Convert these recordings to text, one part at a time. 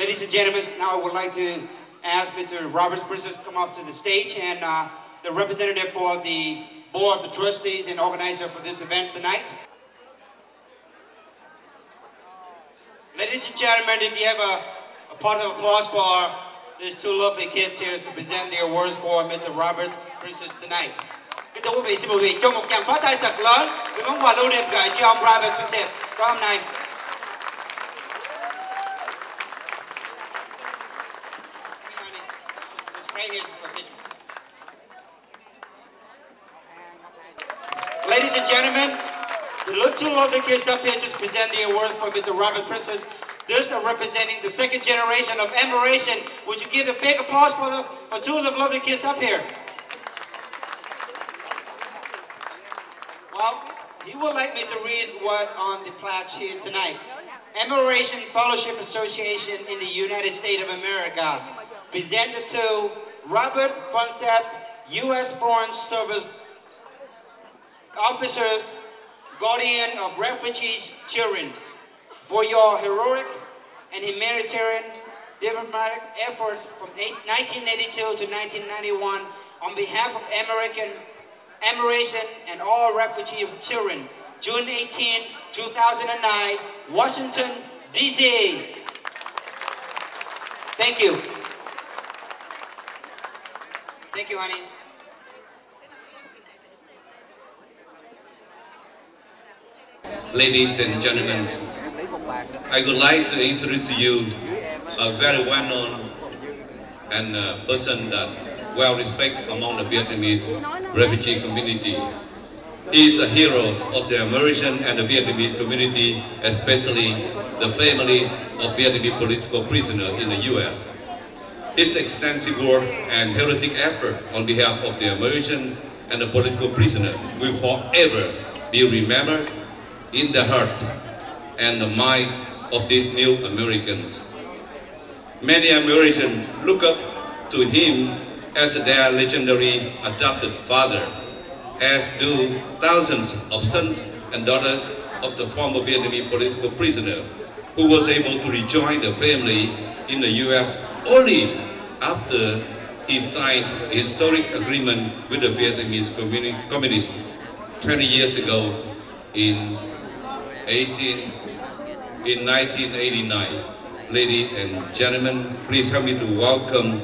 Ladies and gentlemen, now I would like to ask Mr. Robert Princess to come up to the stage, and the representative for the board of the trustees and organizer for this event tonight. Ladies and gentlemen, if you have a part of applause for these two lovely kids here to present the awards for Mr. Robert Princess tonight. Kính thưa quý vị, xin mời quý vị cho một tràng pháo tay thật lớn với món quà lưu niệm gửi cho ông Robert Funseth tối hôm nay. Ladies and gentlemen, the two lovely kids up here just present the award for Mr. Robert Princess. These are representing the second generation of admiration. Would you give a big applause for two of the lovely kids up here? Well, he would like me to read what on the pledge here tonight. Admiration Fellowship Association in the United States of America, presented to Robert Funseth, U.S. Foreign Service officers, guardian of refugees' children, for your heroic and humanitarian diplomatic efforts from 1982 to 1991 on behalf of Admiration and all refugee children, June 18, 2009, Washington, D.C. Thank you. Thank you, honey. Ladies and gentlemen, I would like to introduce to you a very well-known and person that well respected among the Vietnamese refugee community. He is a hero of the American and the Vietnamese community, especially the families of Vietnamese political prisoners in the U.S. His extensive work and heroic effort on behalf of the American and the political prisoners will forever be remembered in the heart and the minds of these new Americans. Many Americans look up to him as their legendary adopted father, as do thousands of sons and daughters of the former Vietnamese political prisoner who was able to rejoin the family in the U.S. only after he signed a historic agreement with the Vietnamese communists 20 years ago in 1989. Ladies and gentlemen, please help me to welcome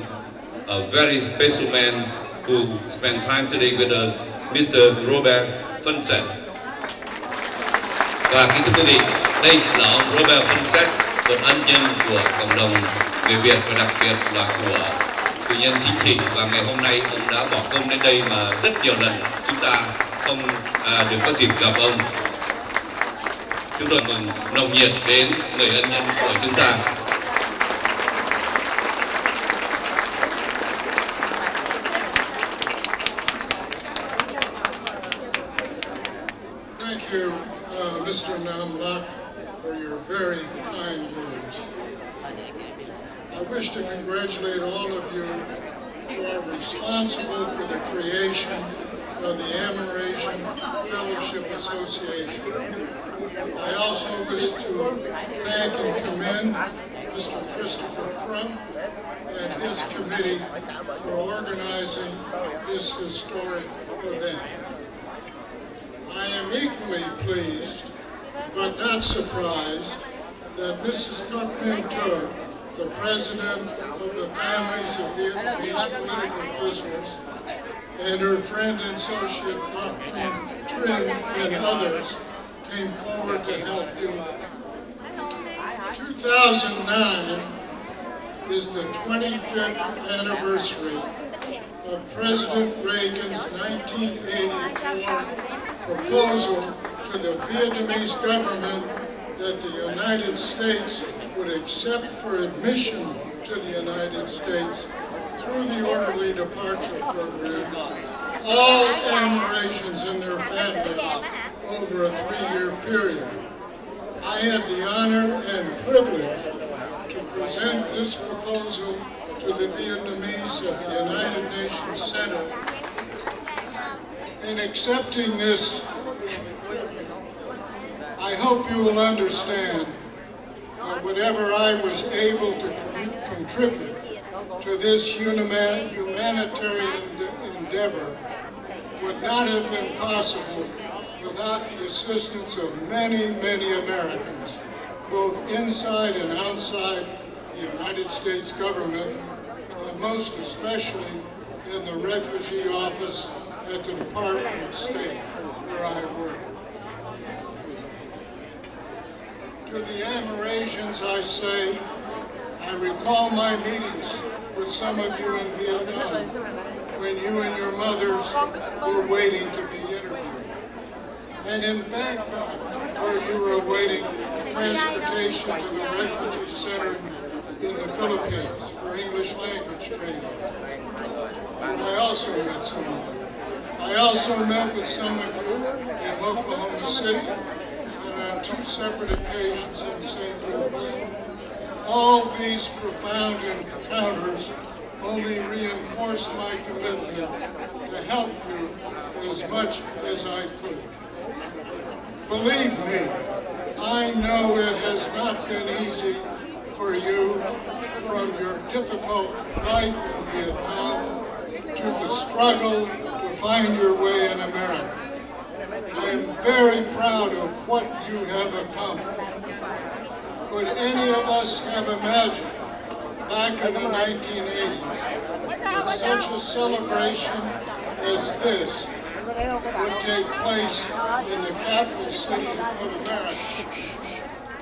a very special man who spent time today with us, Mr. Robert Funseth. Và kính thưa quý vị, đây là ông Robert Funseth, một ân nhân của cộng đồng người Việt và đặc biệt là của cử nhân chính trị. Và ngày hôm nay ông đã bỏ công đến đây mà rất nhiều lần chúng ta không được có dịp gặp ông. Chúng tôi mừng nồng nhiệt đến người ân nhân của chúng ta. Thank you, Mr. Nam Lak, for your very kind words. I wish to congratulate all of you who are responsible for the creation of the Admiration Fellowship Association. I also wish to thank and commend Mr. Christopher Crump and his committee for organizing this historic event. I am equally pleased, but not surprised, that Mrs. Cup Pinto, the president of the Families of Vietnamese Political Prisoners, and her friend and associate Dr. Trin and others came forward to help you. 2009 is the 25th anniversary of President Reagan's 1984 proposal to the Vietnamese government that the United States would accept for admission to the United States through the Orderly Departure Program all admirations in their families over a 3-year period. I had the honor and privilege to present this proposal to the Vietnamese at the United Nations Center. In accepting this, I hope you will understand that whatever I was able to contribute to this humanitarian endeavor would not have been possible without the assistance of many, many Americans, both inside and outside the United States government, and most especially in the refugee office at the Department of State, where I work. To the Amerasians I say, I recall my meetings with some of you in Vietnam when you and your mothers were waiting to be interviewed. And in Bangkok, where you were awaiting transportation to the refugee center in the Philippines for English language training. And I also met some of you. I also met with some of you in Oklahoma City and on 2 separate occasions in St. Louis. All these profound encounters only reinforced my commitment to help you as much as I could. Believe me, I know it has not been easy for you from your difficult life in Vietnam to the struggle to find your way in America. I am very proud of what you have accomplished. Could any of us have imagined back in the 1980s that such a celebration as this would take place in the capital city of America?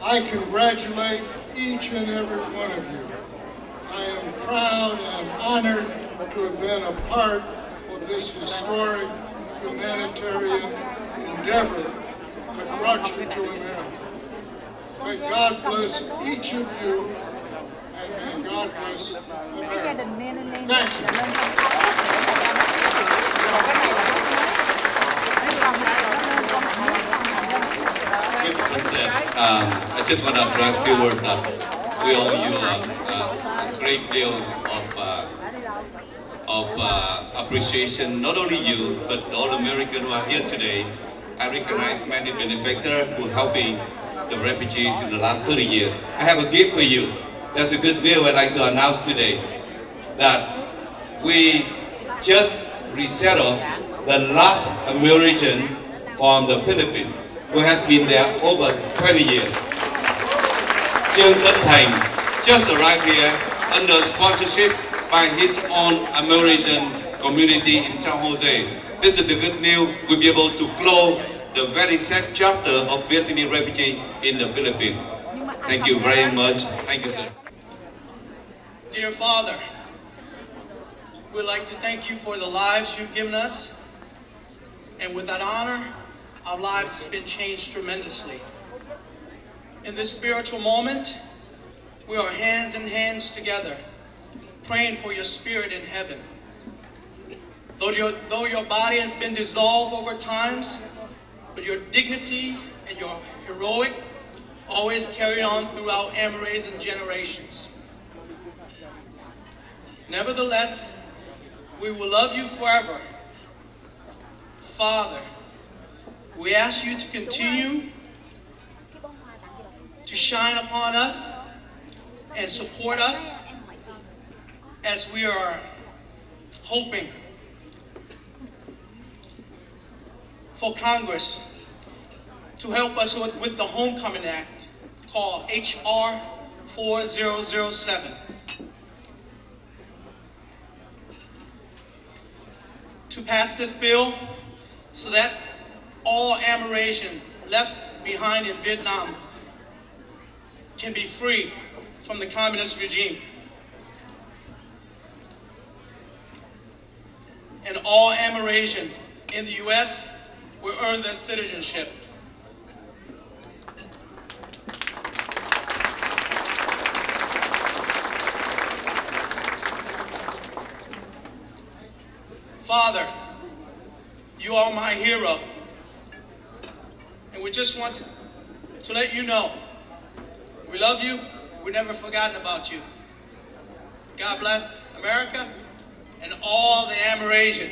I congratulate each and every one of you. I am proud and honored to have been a part of this historic humanitarian endeavor that brought you to America. May God bless each of you, and may God bless America. Thank you. Mr. Funseth, I just want to address a few words that we owe you a great deal of appreciation, not only you, but all Americans who are here today. I recognize many benefactors who are helping the refugees in the last 30 years. I have a gift for you. That's the good news I'd like to announce today, that we just resettled the last American from the Philippines, who has been there over 20 years. Trương Tấn Thành just arrived here under sponsorship by his own American community in San Jose. This is the good news. We'll be able to close the very sad chapter of Vietnamese refugee in the Philippines. Thank you very much. Thank you, sir. Dear Father, we'd like to thank you for the lives you've given us. And with that honor, our lives have been changed tremendously. In this spiritual moment, we are hands in hands together, praying for your spirit in heaven. Though your body has been dissolved over times, but your dignity and your heroic always carried on throughout Amerasian generations. Nevertheless, we will love you forever. Father, we ask you to continue to shine upon us and support us as we are hoping for Congress to help us with the Homecoming Act called H.R. 4007. To pass this bill so that all Amerasian left behind in Vietnam can be free from the communist regime. And all Amerasian in the U.S. will earn their citizenship. Father, you are my hero. And we just want to let you know, we love you, we've never forgotten about you. God bless America and all the Amerasian.